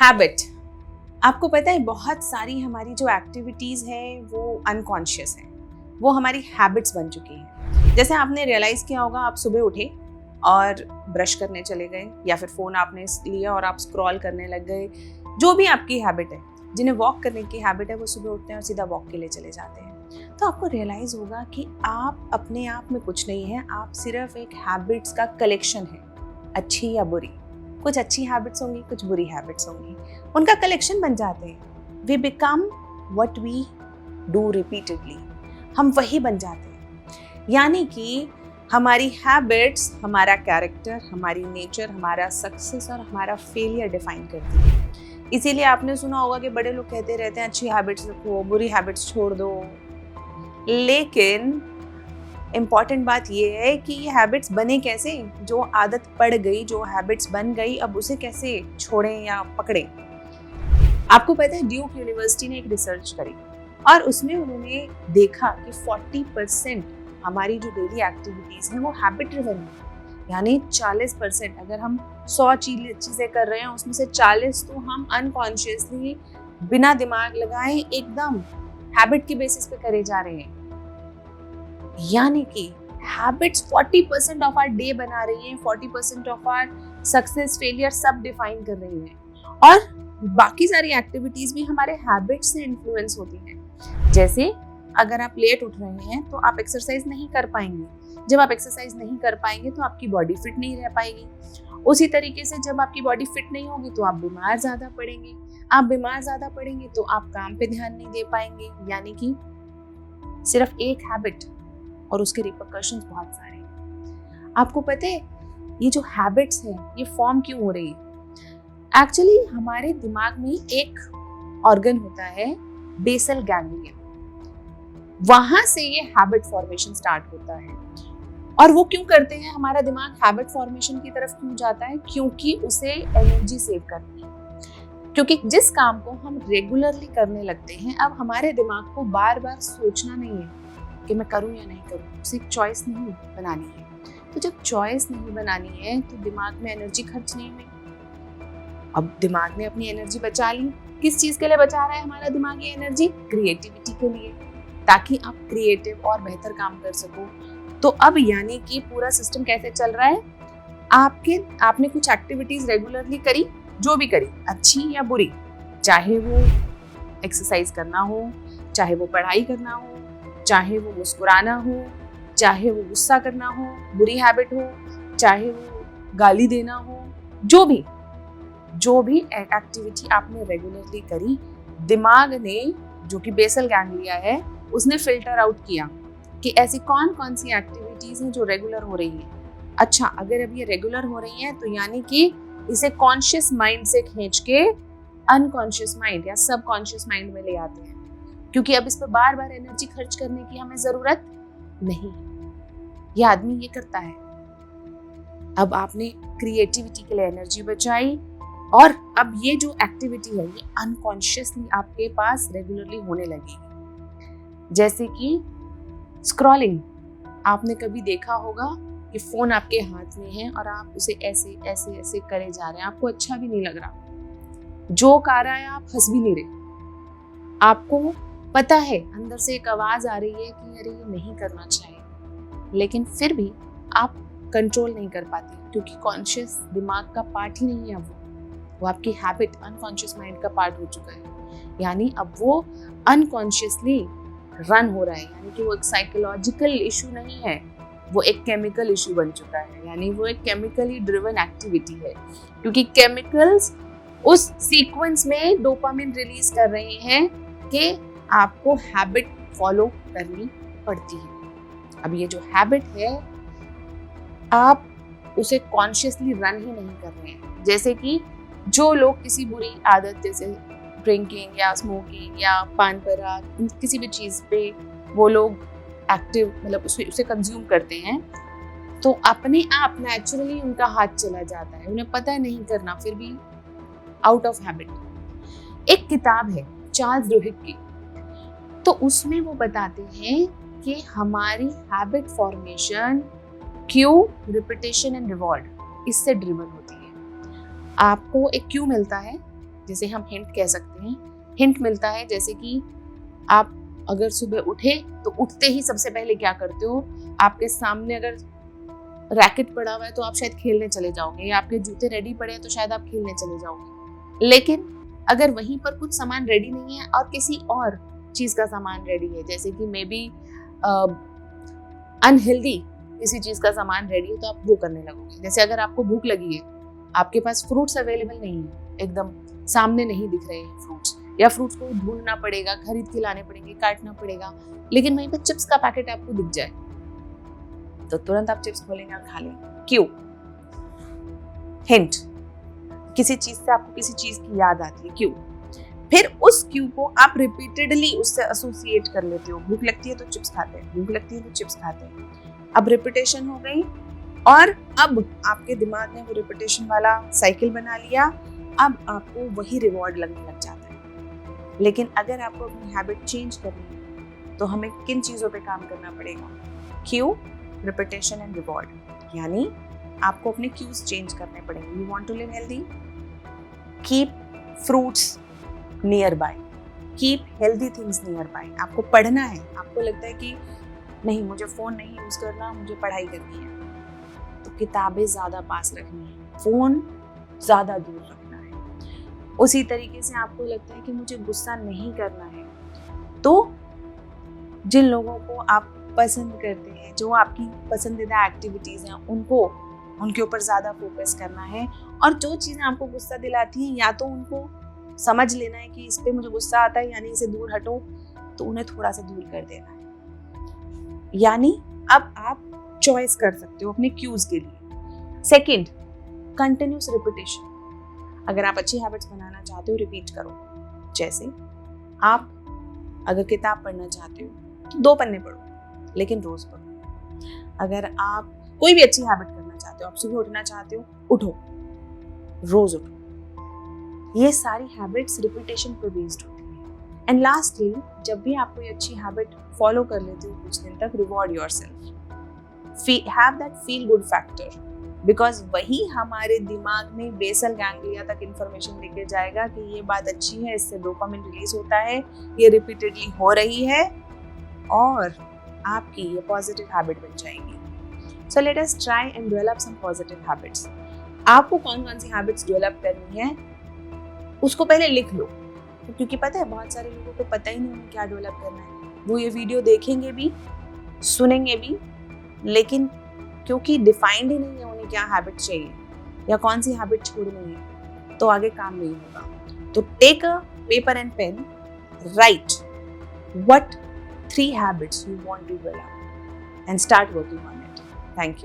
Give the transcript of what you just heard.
Habit. आपको पता है बहुत सारी हमारी जो एक्टिविटीज़ हैं वो अनकॉन्शियस हैं, वो हमारी हैबिट्स बन चुकी हैं। जैसे आपने रियलाइज़ किया होगा, आप सुबह उठे और ब्रश करने चले गए या फिर फ़ोन आपने लिया और आप स्क्रॉल करने लग गए। जो भी आपकी हैबिट है, जिन्हें वॉक करने की हैबिट है वो सुबह उठते हैं और सीधा वॉक के लिए चले जाते हैं। तो आपको रियलाइज़ होगा कि आप अपने आप में कुछ नहीं है, आप सिर्फ एक हैबिट्स का कलेक्शन है, अच्छी या बुरी। कुछ अच्छी हैबिट्स होंगी, कुछ बुरी हैबिट्स होंगी, उनका कलेक्शन बन जाते हैं। We become what we do repeatedly, हम वही बन जाते हैं। यानी कि हमारी हैबिट्स हमारा कैरेक्टर, हमारी नेचर, हमारा सक्सेस और हमारा फेलियर डिफाइन करती है। इसीलिए आपने सुना होगा कि बड़े लोग कहते रहते हैं अच्छी हैबिट्स रखो, बुरी हैबिट्स छोड़ दो। लेकिन इम्पॉर्टेंट बात यह है कि ये हैबिट्स बने कैसे, जो आदत पड़ गई, जो हैबिट्स बन गई, अब उसे कैसे छोड़ें या पकड़ें। आपको पता है ड्यूक यूनिवर्सिटी ने एक रिसर्च करी और उसमें उन्होंने देखा कि 40% हमारी जो डेली एक्टिविटीज़ हैं वो हैबिट ड्रिवन है। यानी 40%, अगर हम 100 चीज़ें कर रहे हैं उसमें से 40 तो हम अनकॉन्शियसली बिना दिमाग लगाए एकदम हैबिट की बेसिस पे करे जा रहे हैं। यानी कि हैबिट्स 40% ऑफ आवर डे बना रही हैं, 40% ऑफ आवर सक्सेस फेलियर सब डिफाइन कर रही हैं। और बाकी सारी एक्टिविटीज भी हमारे हैबिट्स से इन्फ्लुएंस होती हैं। जैसे अगर आप लेट उठ रहे हैं तो आप एक्सरसाइज नहीं कर पाएंगे। जब आप एक्सरसाइज नहीं कर पाएंगे तो आपकी बॉडी फिट नहीं रह पाएगी। उसी तरीके से जब आपकी बॉडी फिट नहीं होगी तो आप बीमार ज़्यादा पड़ेंगे। आप बीमार ज़्यादा पड़ेंगे तो आप काम पे ध्यान नहीं दे पाएंगे। यानी कि सिर्फ एक हैबिट और उसके रिपरकशंस बहुत सारे हैं। आपको पता है ये जो हैबिट्स हैं ये फॉर्म क्यों हो रही है? एक्चुअली हमारे दिमाग में एक ऑर्गन होता है बेसल गैंग्लिया, वहां से ये हैबिट फॉर्मेशन स्टार्ट होता है। और वो क्यों करते हैं? हमारा दिमाग हैबिट फॉर्मेशन की तरफ क्यों जाता है? क्योंकि उसे एनर्जी सेव करनी है। क्योंकि जिस काम को हम रेगुलरली करने लगते हैं, अब हमारे दिमाग को बार बार सोचना नहीं है कि मैं करूं या नहीं करूं, उसे एक चॉइस नहीं बनानी है। तो जब चॉइस नहीं बनानी है तो दिमाग में एनर्जी खर्च नहीं हुई। अब दिमाग ने अपनी एनर्जी बचा ली। किस चीज के लिए बचा रहा है हमारा दिमाग ये एनर्जी? क्रिएटिविटी के लिए, ताकि आप क्रिएटिव और बेहतर काम कर सको। तो अब यानी कि पूरा सिस्टम कैसे चल रहा है? आपने कुछ एक्टिविटीज रेगुलरली करी, जो भी करी, अच्छी या बुरी, चाहे वो एक्सरसाइज करना हो, चाहे वो पढ़ाई करना हो, चाहे वो मुस्कुराना हो, चाहे वो गुस्सा करना हो, बुरी हैबिट हो, चाहे वो गाली देना हो, जो भी एक्टिविटी आपने रेगुलरली करी, दिमाग ने, जो कि बेसल गैंग्लिया है, उसने फिल्टर आउट किया कि ऐसी कौन कौन सी एक्टिविटीज हैं जो रेगुलर हो रही हैं। अच्छा, अगर अब ये रेगुलर हो रही हैं तो यानी कि इसे कॉन्शियस माइंड से खींच के अनकॉन्शियस माइंड या सबकॉन्शियस माइंड में ले आते हैं, क्योंकि अब इस पर बार बार एनर्जी खर्च करने की हमें जरूरत नहीं है। ये आदमी ये करता है। अब आपने क्रिएटिविटी के लिए एनर्जी बचाई और अब ये जो एक्टिविटी है ये अनकॉन्शियसली आपके पास रेगुलरली होने लगेगी। जैसे कि स्क्रॉलिंग, आपने कभी देखा होगा कि फोन आपके हाथ में है और आप उसे ऐसे ऐसे ऐसे करे जा रहे हैं, आपको अच्छा भी नहीं लग रहा, जोक आ रहा है, आप हंस भी नहीं रहे। आपको पता है अंदर से एक आवाज आ रही है कि अरे ये नहीं करना चाहिए, लेकिन फिर भी आप कंट्रोल नहीं कर पाते, क्योंकि कॉन्शियस दिमाग का पार्ट ही नहीं है वो आपकी हैबिट अनकॉन्शियस माइंड का पार्ट हो चुका है। यानी अब वो अनकॉन्शियसली रन हो रहा है। यानी कि वो एक साइकोलॉजिकल इशू नहीं है, वो एक केमिकल इशू बन चुका है। यानी वो एक केमिकली ड्रिवन एक्टिविटी है, क्योंकि केमिकल्स उस सीक्वेंस में डोपामिन रिलीज कर रहे हैं कि आपको हैबिट फॉलो करनी पड़ती है। अब ये जो हैबिट है आप उसे कॉन्शियसली रन ही नहीं कर रहे हैं। जैसे कि जो लोग किसी बुरी आदत जैसे ड्रिंकिंग या स्मोकिंग या पान पराग, किसी भी चीज़ पे वो लोग एक्टिव, मतलब उसे कंज्यूम करते हैं, तो अपने आप नेचुरली उनका हाथ चला जाता है, उन्हें पता है नहीं करना, फिर भी आउट ऑफ हैबिट। एक किताब है चार्ल्स डुहिक की, तो उसमें वो बताते हैं कि हमारी habit formation Q, repetition and reward, इससे ड्रिवन होती है। आपको एक क्यू मिलता है, जिसे हम हिंट कह सकते हैं। हिंट मिलता है जैसे कि आप अगर सुबह उठे तो उठते ही सबसे पहले क्या करते हो, आपके सामने अगर रैकेट पड़ा हुआ है तो आप शायद खेलने चले जाओगे, या आपके जूते रेडी पड़े हैं तो शायद आप खेलने चले जाओगे। लेकिन अगर वहीं पर कुछ सामान रेडी नहीं है और किसी और चीज का सामान रेडी है, जैसे कि मे बी अनहेल्दी किसी चीज का सामान रेडी है, तो आप वो करने लगोगे। जैसे अगर आपको भूख लगी है, आपके पास फ्रूट्स अवेलेबल नहीं है, एकदम सामने नहीं दिख रहे हैं फ्रूट्स, या फ्रूट्स को ढूंढना पड़ेगा, खरीद के लाने पड़ेंगे, काटना पड़ेगा, लेकिन वहीं पे चिप्स का पैकेट आपको दिख जाए तो तुरंत आप चिप्स खोलेंगे और खा लेंगे। क्यों? हिंट, किसी चीज से आपको किसी चीज की याद आती है, क्यों? फिर उस क्यू को आप रिपीटेडली उससे एसोसिएट कर लेते हो। भूख लगती है तो चिप्स खाते हैं, भूख लगती है तो चिप्स खाते हैं। अब रिपीटेशन हो गई और अब आपके दिमाग ने वो रिपीटेशन वाला साइकिल बना लिया। अब आपको वही रिवॉर्ड लगने लग जाता है। लेकिन अगर आपको अपनी हैबिट चेंज करनी है तो हमें किन चीजों पे काम करना पड़ेगा? Cue, repetition and reward. यानी आपको अपने क्यूज चेंज करने पड़ेंगे। You want to live healthy, keep fruits nearby, keep healthy things nearby. आपको पढ़ना है, आपको लगता है कि नहीं मुझे फोन नहीं यूज करना, मुझे पढ़ाई करनी है, तो किताबें ज्यादा पास रखनी है, फोन ज्यादा दूर रखना है। उसी तरीके से आपको लगता है कि मुझे गुस्सा नहीं करना है, तो जिन लोगों को आप पसंद करते हैं, जो आपकी पसंदीदा एक्टिविटीज हैं, उनके ऊपर ज्यादा फोकस करना है। और जो चीजें आपको गुस्सा दिलाती हैं, या तो उनको समझ लेना है कि इस पे मुझे गुस्सा आता है, यानी इसे दूर हटो, तो उन्हें थोड़ा सा दूर कर देना है। यानी अब आप चॉइस कर सकते हो अपने क्यूज के लिए। Second, continuous repetition. अगर आप अच्छी हैबिट्स बनाना चाहते हो, रिपीट करो। जैसे आप अगर किताब पढ़ना चाहते हो तो 2 पन्ने पढ़ो, लेकिन रोज पढ़ो। अगर आप कोई भी अच्छी हैबिट करना चाहते हो, आप सुबह उठना चाहते हो, उठो, रोज उठो। ये सारी हैबिट्स रिपीटेशन पर बेस्ड होती है। एंड लास्टली, जब भी आप कोई अच्छी हैबिट फॉलो कर लेते हो कुछ दिन तक, reward yourself, have that feel good factor, because वही हमारे दिमाग में बेसल गैंग्लिया तक इंफॉर्मेशन लेके जाएगा कि ये बात अच्छी है, इससे डोपामिन रिलीज होता है, ये रिपीटेडली हो रही है, और आपकी ये पॉजिटिव हैबिट बन जाएगी। So let us try and develop some positive habits. आपको कौन कौन सी हैबिट्स डेवलप करनी है उसको पहले लिख लो, क्योंकि पता है बहुत सारे लोगों को पता ही नहीं उन्हें क्या डेवलप करना है। वो ये वीडियो देखेंगे भी, सुनेंगे भी, लेकिन क्योंकि डिफाइंड ही नहीं है उन्हें क्या हैबिट चाहिए या कौन सी हैबिट छोड़नी है, तो आगे काम नहीं होगा। तो take a paper and pen, write what 3 habits you want to develop and start working on it. Thank you.